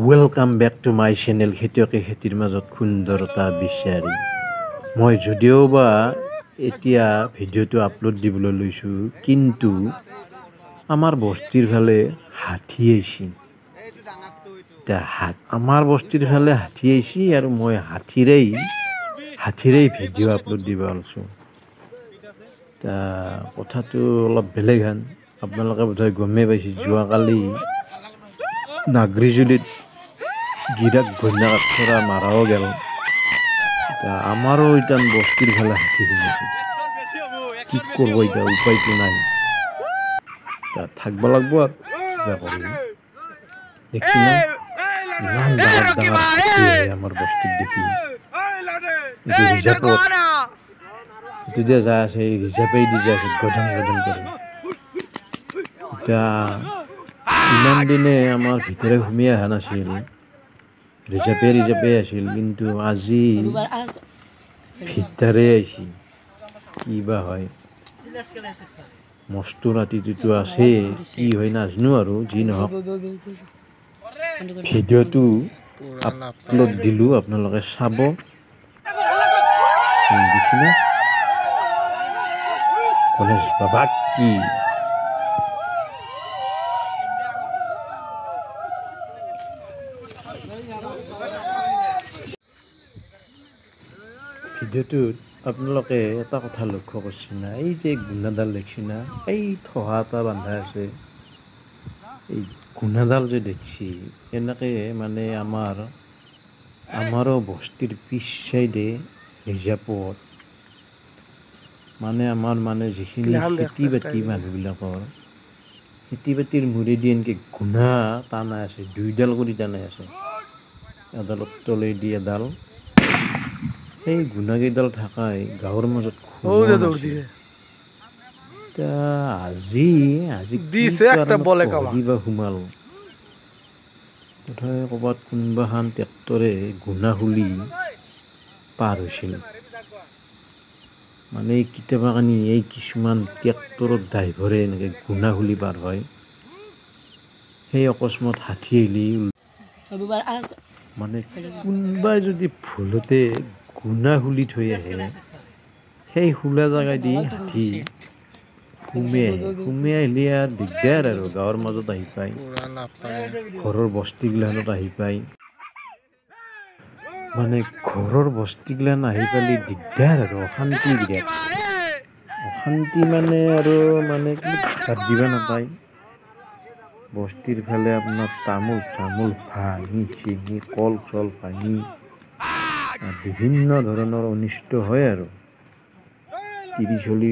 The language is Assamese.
Welcome back to my channel খেতিয়কে খেতিৰ মাজত সুন্দৰতা বিচাৰি। মই যদিও বা এতিয়া ভিডিঅ'টো আপলোড দিবলৈ লৈছোঁ, কিন্তু আমাৰ বস্তিৰ ফালে হাতী আহিছে। আমাৰ বস্তিৰ ফালে হাতী আহিছে আৰু মই হাতীৰেই ভিডিঅ' আপলোড দিব ওলাইছোঁ। কথাটো অলপ বেলেগ হেন, আপোনালোকে বোধহয় গমেই পাইছে। যোৱাকালি নাগৰিজুলিত গিৰাক ঘৈণীয়েক পৰা মাৰাও গেল। আমাৰো এতিয়া বস্তিৰ ফালে হাতী সোমাইছে। কি কৰিব এতিয়া, উপায়টো নাই। থাকব লাগব আৰু কিবা কৰি। দেখছি না ইমান ডাঙৰ ডাঙৰ হাতী আহে আমাৰ বস্তিত দেখি। এইটো ৰিজাৰ্ভত, এইটো যে যাই আছে, এই ৰিজাৰ্ভেই দি যাই আছে গধন গধন কৰি। এতিয়া ইমান দিনে আমাৰ ভিতৰে সোমাই অহা নাছিল, ৰিজাৰ্ভে আছিল, কিন্তু আজি ভিতৰে আহিছে। কি বা হয়, মস্ত ৰাতিটোতো আছে, কি হয় নাজানো আৰু। যি নহওক, ভিডিঅ'টো আপলোড দিলোঁ, আপোনালোকে চাব। দেখিনা গণেশ বাবাক কি ভিডিঅ'টোত আপোনালোকে এটা কথা লক্ষ্য কৰিছে না, এই যে গুণাডাল দেখছি না, এই থহা এটা বান্ধা আছে, এই গুণাডাল যে দেখছি, এনেকৈ মানে আমাৰো বস্তিৰ পিছ চাইডে ৰিজাৰ্ভত, মানে আমাৰ যিখিনি খেতি বাতি মানুহবিলাকৰ খেতি বাতিৰ মূৰেদি এনেকৈ গুণা টানাই আছে, দুইডাল কৰি টানাই আছে। এডালত তলেদি এডাল, সেই গুণাকেইডাল থাকাই গাঁৱৰ মাজত আজি কিবা সোমাল। বোধহয় ক'ৰবাত কোনোবাখন ট্ৰেক্টৰে গুণা খুলি পাৰ হৈছিল। মানে কেতিয়াবা কানি এই কিছুমান ট্ৰেক্টৰৰ ড্ৰাইভৰে এনেকৈ গুণা খুলি পাৰ হয়। সেই অকস্মাত হাতী আহিলি, মানে কোনোবাই যদি ভুলতে গুণা খুলি থৈ আহে, সেই খোলা জেগাই দি হাতী সুমাই আহিলে আৰু দিগদাৰ আৰু। গাঁৱৰ মাজত আহি পায়, ঘৰৰ বস্তিগিলাখনত আহি পায়, মানে ঘৰৰ বস্তিগিলান আহি পালে দিগদাৰ আৰু অশান্তি বিৰাট। অশান্তি মানে আৰু কি ভাত দিবা নাপায়। বস্তিৰ ফালে আপোনাৰ তামোল চামোল ভাঙি চিঙি, কল চল ভাঙি বিভিন্ন ধৰণৰ অনিষ্ট হয় আৰু। 30-40